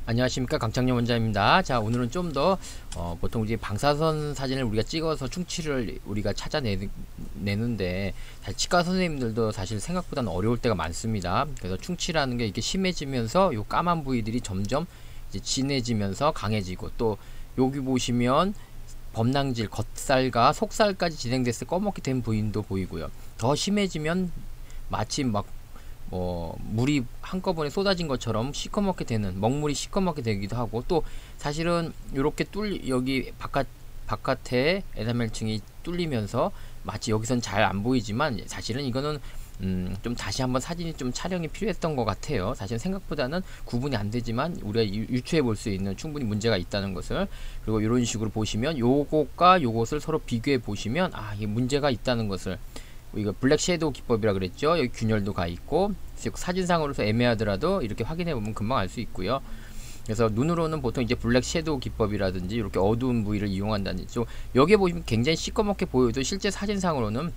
안녕하십니까, 강창렬 원장입니다. 자, 오늘은 좀 더 보통 이제 방사선 사진을 우리가 찍어서 충치를 우리가 찾아내는데 사실 치과 선생님들도 사실 생각보다는 어려울 때가 많습니다. 그래서 충치라는 게 이렇게 심해지면서 요 까만 부위들이 점점 이제 진해지면서 강해지고, 또 여기 보시면 범낭질, 겉살과 속살까지 진행됐을 때 검게 된 부위도 보이고요. 더 심해지면 마치 막 물이 한꺼번에 쏟아진 것처럼 시커멓게 되는, 먹물이 시커멓게 되기도 하고, 또 사실은 이렇게 여기 바깥에 에나멜층이 뚫리면서 마치 여기선 잘 안 보이지만 사실은 이거는 좀 다시 한번 사진이 좀 촬영이 필요했던 것 같아요. 사실 생각보다는 구분이 안 되지만 우리가 유추해 볼 수 있는 충분히 문제가 있다는 것을. 그리고 이런 식으로 보시면 요것과 요것을 서로 비교해 보시면 이게 문제가 있다는 것을, 이거 블랙 섀도우 기법이라 그랬죠. 여기 균열도 가 있고, 사진상으로서 애매하더라도 이렇게 확인해 보면 금방 알 수 있고요. 그래서 눈으로는 보통 이제 블랙 섀도우 기법이라든지 이렇게 어두운 부위를 이용한다든지, 여기에 보시면 굉장히 시꺼멓게 보여도 실제 사진상으로는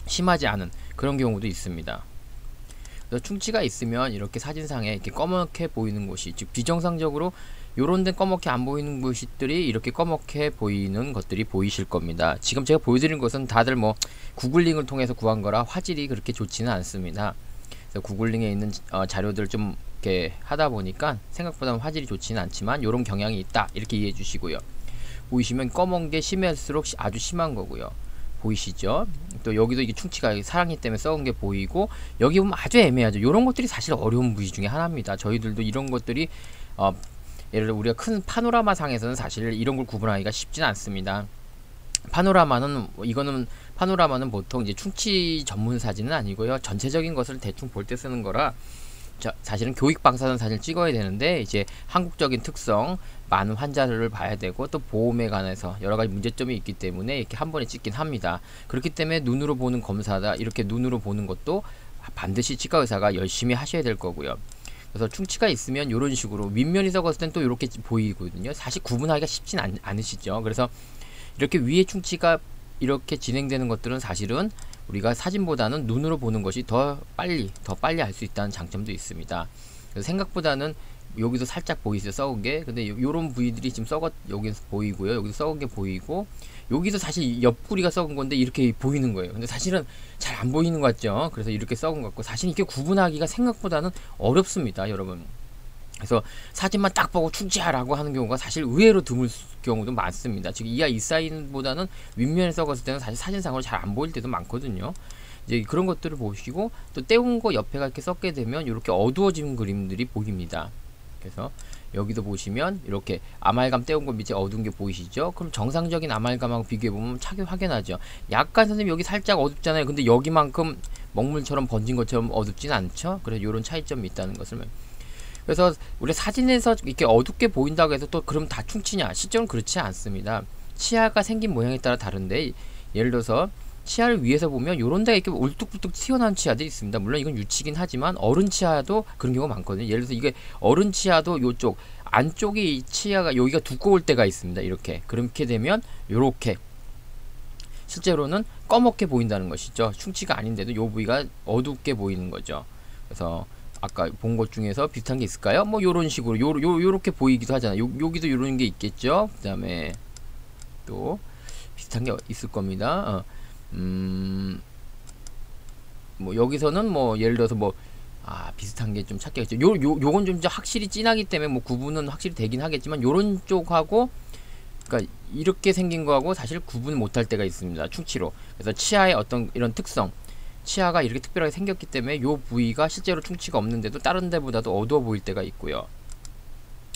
심하지 않은 그런 경우도 있습니다. 그래서 충치가 있으면 이렇게 사진상에 이렇게 검게 보이는 곳이, 즉 비정상적으로 요런 데 검게 안 보이는 곳들이 이렇게 검게 보이는 것들이 보이실 겁니다. 지금 제가 보여드린 것은 다들 구글링을 통해서 구한 거라 화질이 그렇게 좋지는 않습니다. 그래서 구글링에 있는 자료들을 좀 이렇게 하다 보니까 생각보다 화질이 좋지는 않지만 요런 경향이 있다, 이렇게 이해해 주시고요. 보이시면 검은 게 심할수록 아주 심한 거고요. 보이시죠? 또 여기도 이게 충치가 사랑니 때문에 썩은 게 보이고, 여기 보면 아주 애매하죠. 요런 것들이 사실 어려운 부위 중에 하나입니다. 저희들도 이런 것들이 예를 들어 우리가 큰 파노라마 상에서는 사실 이런 걸 구분하기가 쉽지는 않습니다. 파노라마는 보통 이제 충치 전문 사진은 아니고요. 전체적인 것을 대충 볼 때 쓰는 거라, 사실은 교육 방사선 사진을 찍어야 되는데 이제 한국적인 특성, 많은 환자를 봐야 되고 또 보험에 관해서 여러 가지 문제점이 있기 때문에 이렇게 한 번에 찍긴 합니다. 그렇기 때문에 눈으로 보는 검사다, 이렇게 눈으로 보는 것도 반드시 치과 의사가 열심히 하셔야 될 거고요. 그래서 충치가 있으면 이런 식으로 윗면이 썩었을 땐 또 이렇게 보이거든요. 사실 구분하기가 쉽진 않으시죠. 그래서 이렇게 위에 충치가 이렇게 진행되는 것들은 사실은 우리가 사진보다는 눈으로 보는 것이 더 빨리 알 수 있다는 장점도 있습니다. 그래서 생각보다는 여기도 살짝 보이세요, 썩은 게. 근데 요런 부위들이 지금 여기서 보이고요. 여기도 썩은 게 보이고, 여기도 사실 옆구리가 썩은 건데 이렇게 보이는 거예요. 근데 사실은 잘 안 보이는 것 같죠. 그래서 이렇게 썩은 것 같고, 사실 이렇게 구분하기가 생각보다는 어렵습니다, 여러분. 그래서 사진만 딱 보고 충치하라고 하는 경우가 사실 의외로 드물 경우도 많습니다. 즉 이하 이 사인보다는 윗면에 썩었을 때는 사실 사진상으로 잘 안 보일 때도 많거든요. 이제 그런 것들을 보시고, 또 떼운 거 옆에가 이렇게 썩게 되면 이렇게 어두워진 그림들이 보입니다. 그래서 여기도 보시면 이렇게 아말감 떼운 거 밑에 어두운 게 보이시죠? 그럼 정상적인 아말감하고 비교해보면 차이 확연하죠. 약간 선생님 여기 살짝 어둡잖아요. 근데 여기만큼 먹물처럼 번진 것처럼 어둡진 않죠? 그래서 이런 차이점이 있다는 것을. 그래서 우리 사진에서 이렇게 어둡게 보인다고 해서 또 그럼 다 충치냐? 실제로는 그렇지 않습니다. 치아가 생긴 모양에 따라 다른데, 예를 들어서 치아를 위에서 보면 요런 데가 이렇게 울뚝불뚝 튀어나온 치아들이 있습니다. 물론 이건 유치긴 하지만 어른 치아도 그런 경우가 많거든요. 예를 들어서 이게 어른 치아도 요쪽 안쪽이 치아가 여기가 두꺼울 때가 있습니다. 이렇게 그렇게 되면 요렇게 실제로는 검게 보인다는 것이죠. 충치가 아닌데도 요 부위가 어둡게 보이는 거죠. 그래서 아까 본 것 중에서 비슷한 게 있을까요? 뭐 요런 식으로 요렇게 보이기도 하잖아요. 여기도 요런 게 있겠죠. 그 다음에 또 비슷한 게 있을 겁니다. 뭐 여기서는 뭐 예를 들어서 비슷한 게 좀 찾겠죠. 요건 좀 확실히 진하기 때문에 뭐 구분은 확실히 되긴 하겠지만, 요런 쪽하고, 그러니까 이렇게 생긴 거하고 사실 구분 못할 때가 있습니다, 충치로. 그래서 치아의 어떤 이런 특성, 치아가 이렇게 특별하게 생겼기 때문에 요 부위가 실제로 충치가 없는데도 다른 데보다도 어두워 보일 때가 있고요.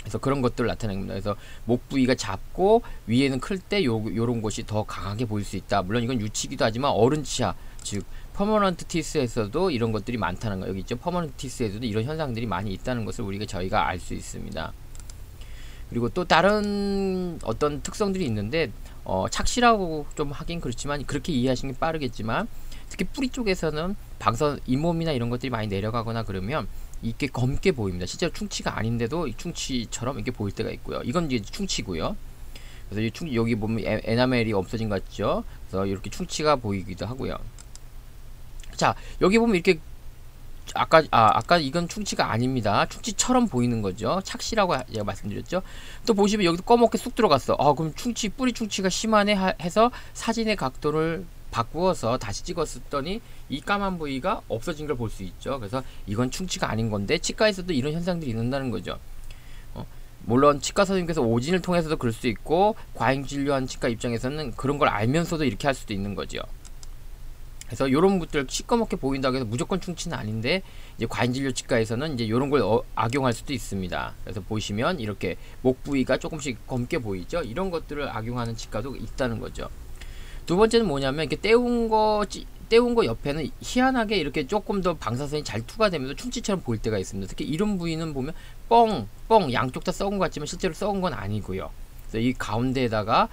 그래서 그런 것들을 나타내는 겁니다. 그래서 목 부위가 작고 위에는 클 때 요런 곳이 더 강하게 보일 수 있다. 물론 이건 유치기도 하지만 어른 치아, 즉 퍼머넌트 티스에서도 이런 것들이 많다는 거. 여기 있죠. 퍼머넌트 티스에서도 이런 현상들이 많이 있다는 것을 저희가 알 수 있습니다. 그리고 또 다른 어떤 특성들이 있는데, 착시라고 좀 하긴 그렇지만 그렇게 이해하시는 게 빠르겠지만, 특히 뿌리 쪽에서는 잇몸이나 이런 것들이 많이 내려가거나 그러면 이게 검게 보입니다. 실제로 충치가 아닌데도 충치처럼 이렇게 보일 때가 있고요. 이건 이제 충치고요. 그래서 여기 보면 에나멜이 없어진 것 같죠? 그래서 이렇게 충치가 보이기도 하고요. 자, 여기 보면 이렇게 아까 이건 충치가 아닙니다. 충치처럼 보이는 거죠. 착시라고 제가 말씀드렸죠. 또 보시면 여기도 검게 쑥 들어갔어. 그럼 뿌리 충치가 심하네 해서 사진의 각도를 바꾸어서 다시 찍었더니 이 까만 부위가 없어진 걸 볼 수 있죠. 그래서 이건 충치가 아닌 건데 치과에서도 이런 현상들이 있는다는 거죠. 물론 치과 선생님께서 오진을 통해서도 그럴 수 있고 과잉 진료한 치과 입장에서는 그런 걸 알면서도 이렇게 할 수도 있는 거죠. 그래서 요런 것들 시꺼멓게 보인다고 해서 무조건 충치는 아닌데 이제 과잉진료 치과에서는 이제 요런 걸 악용할 수도 있습니다. 그래서 보시면 이렇게 목 부위가 조금씩 검게 보이죠. 이런 것들을 악용하는 치과도 있다는 거죠. 두 번째는 뭐냐면 이렇게 떼운 거 옆에는 희한하게 이렇게 조금 더 방사선이 잘 투과되면서 충치처럼 보일 때가 있습니다. 특히 이런 부위는 보면 뻥 양쪽 다 썩은 것 같지만 실제로 썩은 건 아니고요. 그래서 이 가운데에다가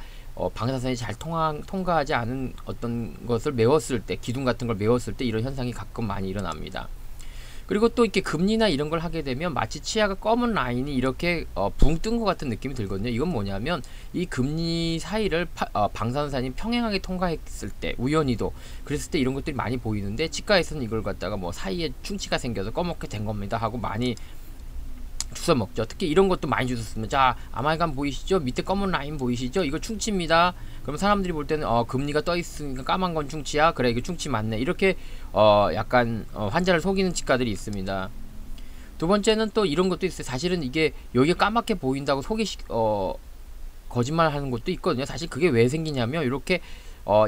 방사선이 잘 통과하지 않은 어떤 것을 메웠을 때, 기둥 같은 걸 메웠을 때 이런 현상이 가끔 많이 일어납니다. 그리고 또 이렇게 금리나 이런 걸 하게 되면 마치 치아가 검은 라인이 이렇게 붕 뜬 것 같은 느낌이 들거든요. 이건 뭐냐면 이 금리 사이를 방사선이 평행하게 통과했을 때, 우연히도 그랬을 때 이런 것들이 많이 보이는데 치과에서는 이걸 갖다가 뭐 사이에 충치가 생겨서 검게 된 겁니다 하고 많이 주워 먹죠. 특히 이런 것도 많이 주셨습니다. 자, 아말감 보이시죠? 밑에 검은 라인 보이시죠? 이거 충치입니다. 그럼 사람들이 볼 때는 금리가 떠 있으니까 까만 건 충치야. 그래, 이게 충치 맞네. 이렇게 약간 환자를 속이는 치과들이 있습니다. 두 번째는 또 이런 것도 있어요. 사실은 이게 여기가 까맣게 보인다고 거짓말하는 것도 있거든요. 사실 그게 왜 생기냐면 이렇게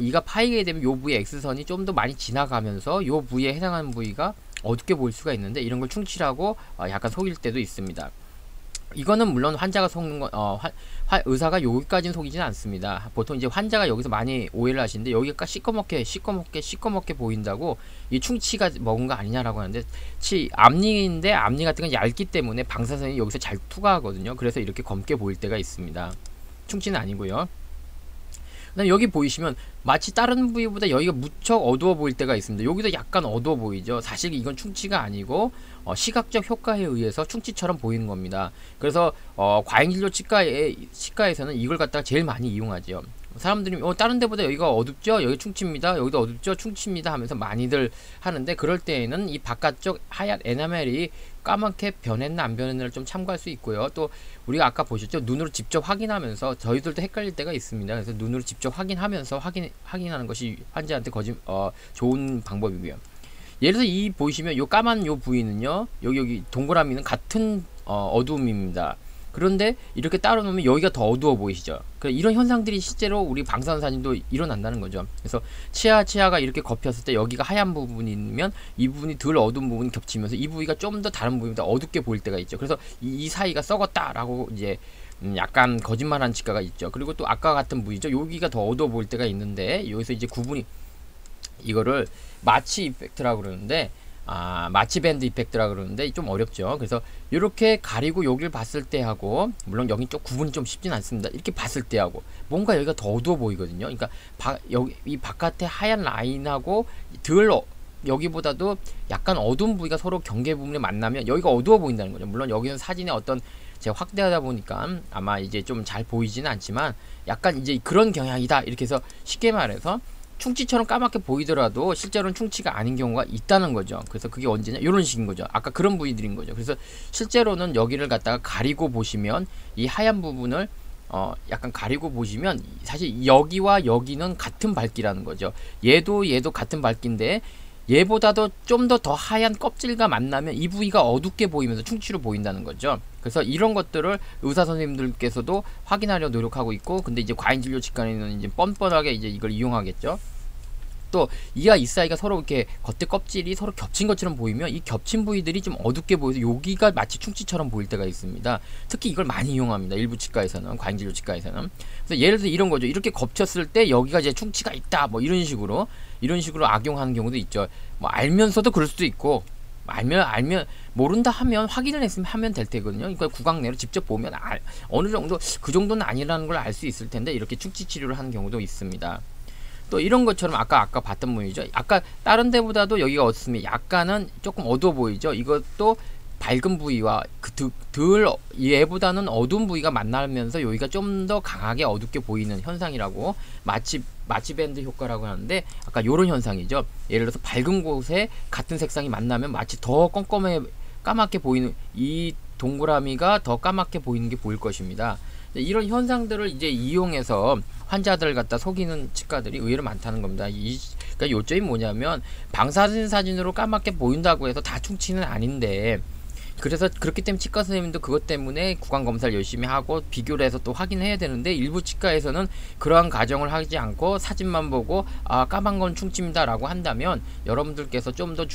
이가 파이게 되면 요 부위의 X선이 좀 더 많이 지나가면서 요 부위에 해당하는 부위가 어둡게 보일 수가 있는데 이런 걸 충치라고 약간 속일 때도 있습니다. 이거는 물론 환자가 속는 건 의사가 여기까지는 속이지는 않습니다. 보통 이제 환자가 여기서 많이 오해를 하시는데 여기가 시꺼멓게 보인다고 이 충치가 먹은 거 아니냐라고 하는데 앞니인데 앞니 같은 건 얇기 때문에 방사선이 여기서 잘 투과하거든요. 그래서 이렇게 검게 보일 때가 있습니다. 충치는 아니고요. 그다음 여기 보이시면 마치 다른 부위보다 여기가 무척 어두워 보일 때가 있습니다. 여기도 약간 어두워 보이죠. 사실 이건 충치가 아니고 시각적 효과에 의해서 충치처럼 보이는 겁니다. 그래서 과잉진료 치과에서는 이걸 갖다가 제일 많이 이용하죠. 사람들이 다른 데보다 여기가 어둡죠? 여기 충치입니다. 여기도 어둡죠? 충치입니다 하면서 많이들 하는데 그럴 때에는 이 바깥쪽 하얀 에나멜이 까맣게 변했나 안 변했나를 좀 참고할 수 있고요. 또 우리가 아까 보셨죠? 눈으로 직접 확인하면서 저희들도 헷갈릴 때가 있습니다. 그래서 눈으로 직접 확인하면서 확인하는 것이 환자한테 좋은 방법이고요. 예를 들어서 이 보이시면 요 까만 요 부위는요. 여기 동그라미는 같은 어두움입니다. 그런데 이렇게 따로 놓으면 여기가 더 어두워 보이시죠. 이런 현상들이 실제로 우리 방사선 사진도 일어난다는 거죠. 그래서 치아가 이렇게 덮였을 때 여기가 하얀 부분이면 이 부분이 덜 어두운 부분이 겹치면서 이 부위가 좀 더 다른 부위보다 어둡게 보일 때가 있죠. 그래서 이 사이가 썩었다라고 이제 약간 거짓말한 치과가 있죠. 그리고 또 아까 같은 부위죠. 여기가 더 어두워 보일 때가 있는데 여기서 이제 구분이 이거를 마치 이펙트라고 그러는데 마치 밴드 이펙트라 그러는데 좀 어렵죠. 그래서 이렇게 가리고 여기를 봤을 때 하고 물론 여기 좀 구분이 좀 쉽진 않습니다. 이렇게 봤을 때 하고 뭔가 여기가 더 어두워 보이거든요. 그러니까 여기 이 바깥에 하얀 라인하고 여기보다도 약간 어두운 부위가 서로 경계 부분에 만나면 여기가 어두워 보인다는 거죠. 물론 여기는 사진에 제가 확대하다 보니까 아마 이제 좀 잘 보이지는 않지만 약간 이제 그런 경향이다 이렇게 해서 쉽게 말해서 충치처럼 까맣게 보이더라도 실제로는 충치가 아닌 경우가 있다는 거죠. 그래서 그게 언제냐? 이런 식인 거죠. 아까 그런 부위들인 거죠. 그래서 실제로는 여기를 갖다가 가리고 보시면 이 하얀 부분을 약간 가리고 보시면 사실 여기와 여기는 같은 밝기라는 거죠. 얘도 같은 밝기인데 얘보다도 좀 더 하얀 껍질과 만나면 이 부위가 어둡게 보이면서 충치로 보인다는 거죠. 그래서 이런 것들을 의사 선생님들께서도 확인하려 노력하고 있고, 근데 이제 과잉진료 치과에는 이제 뻔뻔하게 이제 이걸 이용하겠죠. 또 이와 이 사이가 서로 이렇게 겉에 껍질이 서로 겹친 것처럼 보이면 이 겹친 부위들이 좀 어둡게 보여서 여기가 마치 충치처럼 보일 때가 있습니다. 특히 이걸 많이 이용합니다. 일부 치과에서는, 과잉진료 치과에서는. 그래서 예를 들어 이런 거죠. 이렇게 겹쳤을 때 여기가 이제 충치가 있다, 뭐 이런 식으로 악용하는 경우도 있죠. 뭐 알면서도 그럴 수도 있고, 알면 모른다 하면 확인을 했으면 하면 될 테거든요. 그러니까 구강내로 직접 보면 어느 정도 그 정도는 아니라는 걸 알 수 있을 텐데 이렇게 충치 치료를 하는 경우도 있습니다. 또 이런 것처럼 아까 봤던 부위죠. 아까 다른 데보다도 여기가 어떻습니까? 약간은 조금 어두워 보이죠. 이것도 밝은 부위와 얘보다는 어두운 부위가 만나면서 여기가 좀 더 강하게 어둡게 보이는 현상이라고 마치 마치밴드 효과라고 하는데 아까 요런 현상이죠. 예를 들어서 밝은 곳에 같은 색상이 만나면 마치 더 까맣게 보이는, 이 동그라미가 더 까맣게 보이는 게 보일 것입니다. 이런 현상들을 이제 이용해서 환자들을 갖다 속이는 치과들이 의외로 많다는 겁니다. 그러니까 요점이 뭐냐면 방사선 사진으로 까맣게 보인다고 해서 다 충치는 아닌데, 그래서 그렇기 때문에 치과 선생님도 그것 때문에 구강 검사를 열심히 하고 비교를 해서 또 확인해야 되는데, 일부 치과에서는 그러한 가정을 하지 않고 사진만 보고 까만 건 충치입니다 라고 한다면 여러분들께서 좀 더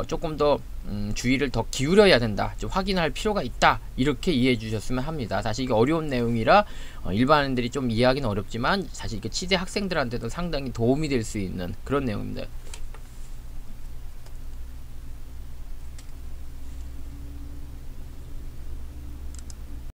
조금 더 주의를 더 기울여야 된다, 좀 확인할 필요가 있다, 이렇게 이해해 주셨으면 합니다. 사실 이게 어려운 내용이라 일반인들이 좀 이해하기는 어렵지만 사실 이게 치대 학생들한테도 상당히 도움이 될 수 있는 그런 내용입니다.